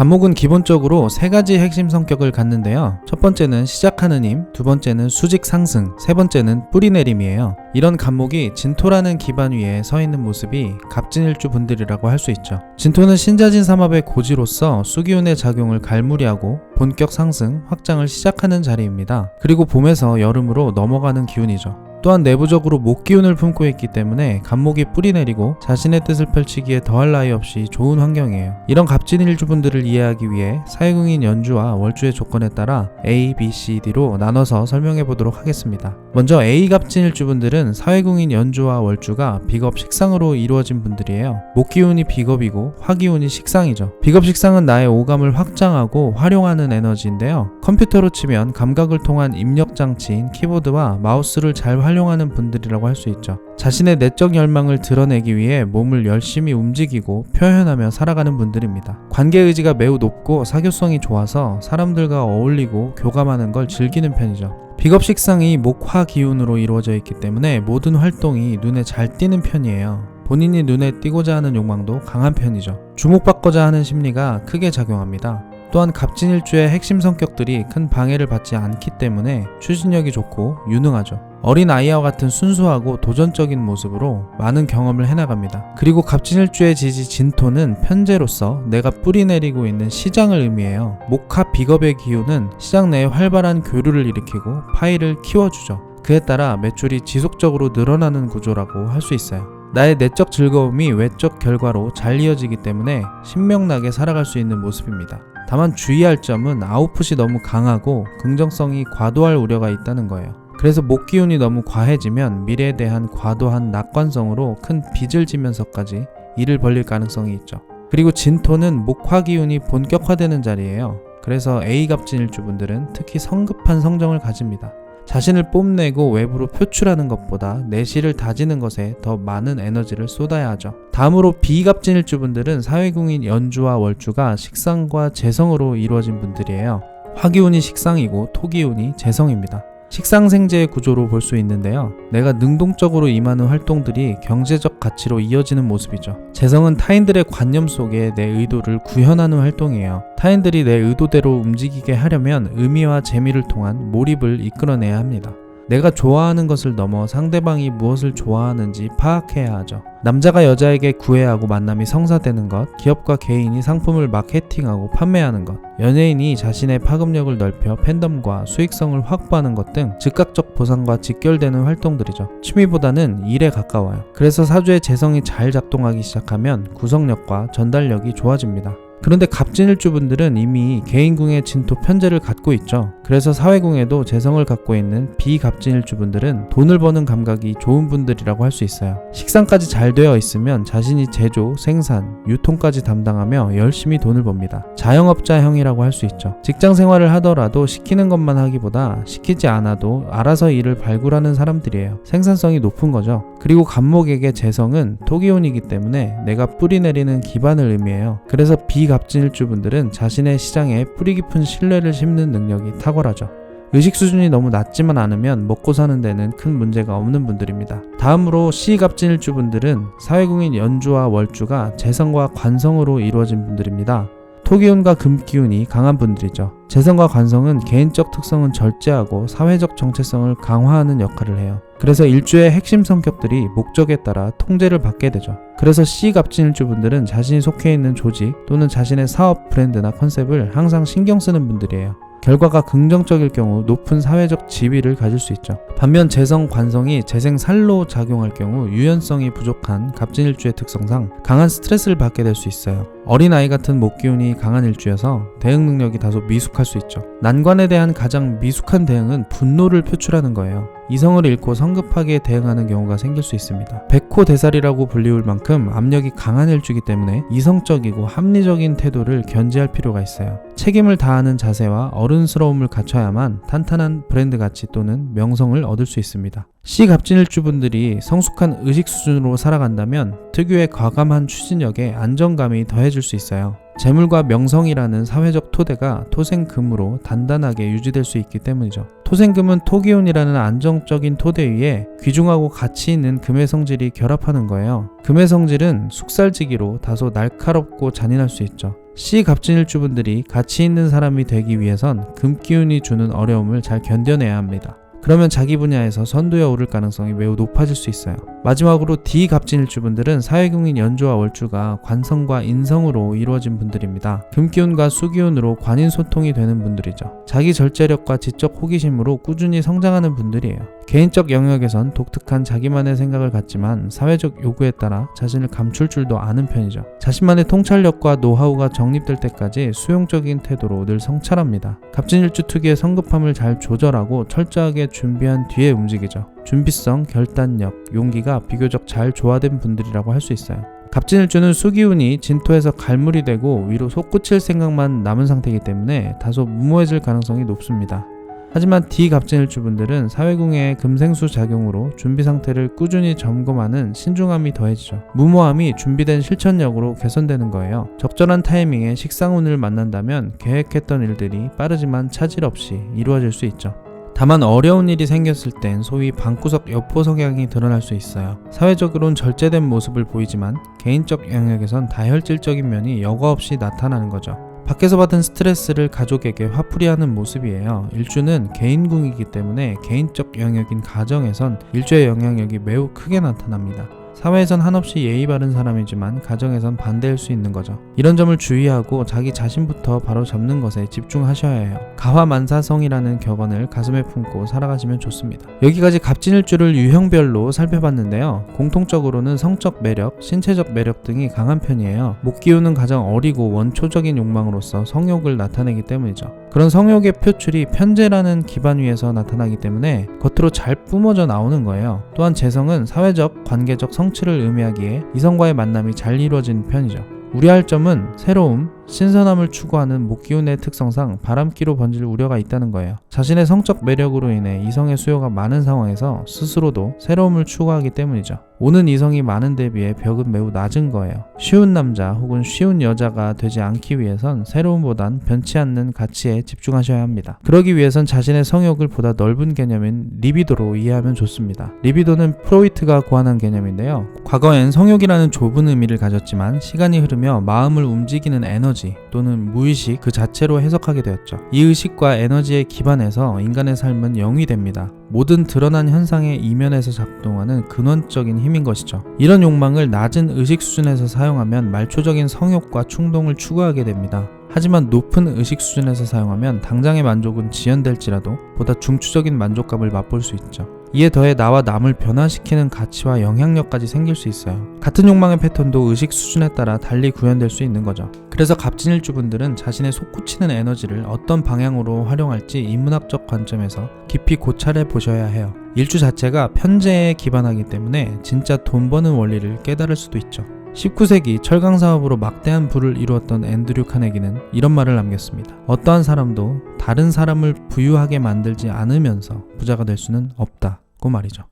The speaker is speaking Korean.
간목은 기본적으로 세 가지 핵심 성격을 갖는데요. 첫 번째는 시작하는 힘, 두 번째는 수직 상승, 세 번째는 뿌리 내림이에요. 이런 간목이 진토라는 기반 위에 서 있는 모습이 갑진일주 분들이라고 할 수 있죠. 진토는 신자진 삼합의 고지로서 수기운의 작용을 갈무리하고 본격 상승, 확장을 시작하는 자리입니다. 그리고 봄에서 여름으로 넘어가는 기운이죠. 또한 내부적으로 목기운을 품고 있기 때문에 간목이 뿌리 내리고 자신의 뜻을 펼치기에 더할 나위 없이 좋은 환경이에요. 이런 갑진일주분들을 이해하기 위해 사회궁인 연주와 월주의 조건에 따라 A, B, C, D로 나눠서 설명해 보도록 하겠습니다. 먼저 A 갑진일주분들은 사회궁인 연주와 월주가 비겁 식상으로 이루어진 분들이에요. 목기운이 비겁이고 화기운이 식상이죠. 비겁 식상은 나의 오감을 확장하고 활용하는 에너지인데요. 컴퓨터로 치면 감각을 통한 입력 장치인 키보드와 마우스를 잘 활용하는 분들이라고 할 수 있죠. 자신의 내적 열망을 드러내기 위해 몸을 열심히 움직이고 표현하며 살아가는 분들입니다. 관계의지가 매우 높고 사교성이 좋아서 사람들과 어울리고 교감하는 걸 즐기는 편이죠. 비겁식상이 목화 기운으로 이루어져 있기 때문에 모든 활동이 눈에 잘 띄는 편이에요. 본인이 눈에 띄고자 하는 욕망도 강한 편이죠. 주목받고자 하는 심리가 크게 작용합니다. 또한 갑진일주의 핵심 성격들이 큰 방해를 받지 않기 때문에 추진력이 좋고 유능하죠. 어린 아이와 같은 순수하고 도전적인 모습으로 많은 경험을 해나갑니다. 그리고 갑진일주의 지지 진토는 편재로서 내가 뿌리 내리고 있는 시장을 의미해요. 목화 비겁의 기운은 시장 내에 활발한 교류를 일으키고 파이를 키워주죠. 그에 따라 매출이 지속적으로 늘어나는 구조라고 할 수 있어요. 나의 내적 즐거움이 외적 결과로 잘 이어지기 때문에 신명나게 살아갈 수 있는 모습입니다. 다만 주의할 점은 아웃풋이 너무 강하고 긍정성이 과도할 우려가 있다는 거예요. 그래서 목기운이 너무 과해지면 미래에 대한 과도한 낙관성으로 큰 빚을 지면서까지 일을 벌릴 가능성이 있죠. 그리고 진토는 목화기운이 본격화되는 자리예요. 그래서 A갑진일주분들은 특히 성급한 성정을 가집니다. 자신을 뽐내고 외부로 표출하는 것보다 내실을 다지는 것에 더 많은 에너지를 쏟아야 하죠. 다음으로 B갑진일주분들은 사회궁인 연주와 월주가 식상과 재성으로 이루어진 분들이에요. 화기운이 식상이고 토기운이 재성입니다. 식상생재의 구조로 볼 수 있는데요. 내가 능동적으로 임하는 활동들이 경제적 가치로 이어지는 모습이죠. 재성은 타인들의 관념 속에 내 의도를 구현하는 활동이에요. 타인들이 내 의도대로 움직이게 하려면 의미와 재미를 통한 몰입을 이끌어내야 합니다. 내가 좋아하는 것을 넘어 상대방이 무엇을 좋아하는지 파악해야 하죠. 남자가 여자에게 구애하고 만남이 성사되는 것, 기업과 개인이 상품을 마케팅하고 판매하는 것, 연예인이 자신의 파급력을 넓혀 팬덤과 수익성을 확보하는 것 등 즉각적 보상과 직결되는 활동들이죠. 취미보다는 일에 가까워요. 그래서 사주의 재성이 잘 작동하기 시작하면 구성력과 전달력이 좋아집니다. 그런데 갑진일주분들은 이미 개인궁의 진토 편재를 갖고 있죠. 그래서 사회궁에도 재성을 갖고 있는 비갑진일주분들은 돈을 버는 감각이 좋은 분들이라고 할 수 있어요. 식상까지 잘 되어 있으면 자신이 제조, 생산, 유통까지 담당하며 열심히 돈을 법니다. 자영업자형이라고 할 수 있죠. 직장 생활을 하더라도 시키는 것만 하기보다 시키지 않아도 알아서 일을 발굴하는 사람들이에요. 생산성이 높은 거죠. 그리고 간목에게 재성은 토기운이기 때문에 내가 뿌리 내리는 기반을 의미해요. 그래서 갑진일주분들은 자신의 시장에 뿌리 깊은 신뢰를 심는 능력이 탁월하죠. 의식 수준이 너무 낮지만 않으면 먹고 사는 데는 큰 문제가 없는 분들입니다. 다음으로 C갑진일주분들은 사회궁인 연주와 월주가 재성과 관성으로 이루어진 분들입니다. 토기운과 금기운이 강한 분들이죠. 재성과 관성은 개인적 특성은 절제하고 사회적 정체성을 강화하는 역할을 해요. 그래서 일주의 핵심 성격들이 목적에 따라 통제를 받게 되죠. 그래서 C갑진일주분들은 자신이 속해 있는 조직 또는 자신의 사업 브랜드나 컨셉을 항상 신경 쓰는 분들이에요. 결과가 긍정적일 경우 높은 사회적 지위를 가질 수 있죠. 반면 재성, 관성이 재생살로 작용할 경우 유연성이 부족한 갑진일주의 특성상 강한 스트레스를 받게 될 수 있어요. 어린아이 같은 목기운이 강한 일주여서 대응 능력이 다소 미숙할 수 있죠. 난관에 대한 가장 미숙한 대응은 분노를 표출하는 거예요. 이성을 잃고 성급하게 대응하는 경우가 생길 수 있습니다. 백호대살이라고 불리울 만큼 압력이 강한 일주이기 때문에 이성적이고 합리적인 태도를 견지할 필요가 있어요. 책임을 다하는 자세와 어른스러움을 갖춰야만 탄탄한 브랜드 가치 또는 명성을 얻을 수 있습니다. C갑진일주분들이 성숙한 의식 수준으로 살아간다면 특유의 과감한 추진력에 안정감이 더해질 수 있어요. 재물과 명성이라는 사회적 토대가 토생금으로 단단하게 유지될 수 있기 때문이죠. 토생금은 토기운이라는 안정적인 토대 위에 귀중하고 가치 있는 금의 성질이 결합하는 거예요. 금의 성질은 숙살지기로 다소 날카롭고 잔인할 수 있죠. C 갑진일주분들이 가치 있는 사람이 되기 위해선 금기운이 주는 어려움을 잘 견뎌내야 합니다. 그러면 자기 분야에서 선두에 오를 가능성이 매우 높아질 수 있어요. 마지막으로 D 갑진일주분들은 사회궁인 연조와 월주가 관성과 인성으로 이루어진 분들입니다. 금기운과 수기운으로 관인소통이 되는 분들이죠. 자기 절제력과 지적 호기심으로 꾸준히 성장하는 분들이에요. 개인적 영역에선 독특한 자기만의 생각을 갖지만 사회적 요구에 따라 자신을 감출 줄도 아는 편이죠. 자신만의 통찰력과 노하우가 정립될 때까지 수용적인 태도로 늘 성찰합니다. 갑진일주 특유의 성급함을 잘 조절하고 철저하게 준비한 뒤에 움직이죠. 준비성, 결단력, 용기가 비교적 잘 조화된 분들이라고 할 수 있어요. 갑진일주는 수기운이 진토에서 갈물이 되고 위로 솟구칠 생각만 남은 상태이기 때문에 다소 무모해질 가능성이 높습니다. 하지만 D 갑진일주분들은 사회궁의 금생수 작용으로 준비 상태를 꾸준히 점검하는 신중함이 더해지죠. 무모함이 준비된 실천력으로 개선되는 거예요. 적절한 타이밍에 식상운을 만난다면 계획했던 일들이 빠르지만 차질 없이 이루어질 수 있죠. 다만 어려운 일이 생겼을 땐 소위 방구석 여포 성향이 드러날 수 있어요. 사회적으로는 절제된 모습을 보이지만 개인적 영역에선 다혈질적인 면이 여과 없이 나타나는 거죠. 밖에서 받은 스트레스를 가족에게 화풀이하는 모습이에요. 일주는 개인궁이기 때문에 개인적 영역인 가정에선 일주의 영향력이 매우 크게 나타납니다. 사회에선 한없이 예의 바른 사람이지만 가정에선 반대일 수 있는 거죠. 이런 점을 주의하고 자기 자신부터 바로 잡는 것에 집중하셔야 해요. 가화만사성이라는 격언을 가슴에 품고 살아가시면 좋습니다. 여기까지 갑진일주를 유형별로 살펴봤는데요. 공통적으로는 성적 매력, 신체적 매력 등이 강한 편이에요. 목기운은 가장 어리고 원초적인 욕망으로서 성욕을 나타내기 때문이죠. 그런 성욕의 표출이 편재라는 기반 위에서 나타나기 때문에 겉으로 잘 뿜어져 나오는 거예요. 또한 재성은 사회적, 관계적 성취를 의미하기에 이성과의 만남이 잘 이루어지는 편이죠. 우려할 점은 새로움, 신선함을 추구하는 목기운의 특성상 바람기로 번질 우려가 있다는 거예요. 자신의 성적 매력으로 인해 이성의 수요가 많은 상황에서 스스로도 새로움을 추구하기 때문이죠. 오는 이성이 많은 데 비해 벽은 매우 낮은 거예요. 쉬운 남자 혹은 쉬운 여자가 되지 않기 위해선 새로움보단 변치 않는 가치에 집중하셔야 합니다. 그러기 위해선 자신의 성욕을 보다 넓은 개념인 리비도로 이해하면 좋습니다. 리비도는 프로이트가 고안한 개념인데요. 과거엔 성욕이라는 좁은 의미를 가졌지만 시간이 흐르며 마음을 움직이는 에너지 또는 무의식 그 자체로 해석하게 되었죠. 이 의식과 에너지에 기반해서 인간의 삶은 영이 됩니다. 모든 드러난 현상의 이면에서 작동하는 근원적인 힘인 것이죠. 이런 욕망을 낮은 의식 수준에서 사용하면 말초적인 성욕과 충동을 추구하게 됩니다. 하지만 높은 의식 수준에서 사용하면 당장의 만족은 지연될지라도 보다 중추적인 만족감을 맛볼 수 있죠. 이에 더해 나와 남을 변화시키는 가치와 영향력까지 생길 수 있어요. 같은 욕망의 패턴도 의식 수준에 따라 달리 구현될 수 있는 거죠. 그래서 갑진일주분들은 자신의 솟구치는 에너지를 어떤 방향으로 활용할지 인문학적 관점에서 깊이 고찰해 보셔야 해요. 일주 자체가 편재에 기반하기 때문에 진짜 돈 버는 원리를 깨달을 수도 있죠. 19세기 철강 사업으로 막대한 부를 이루었던 앤드류 카네기는 이런 말을 남겼습니다. 어떠한 사람도 다른 사람을 부유하게 만들지 않으면서 부자가 될 수는 없다고 말이죠.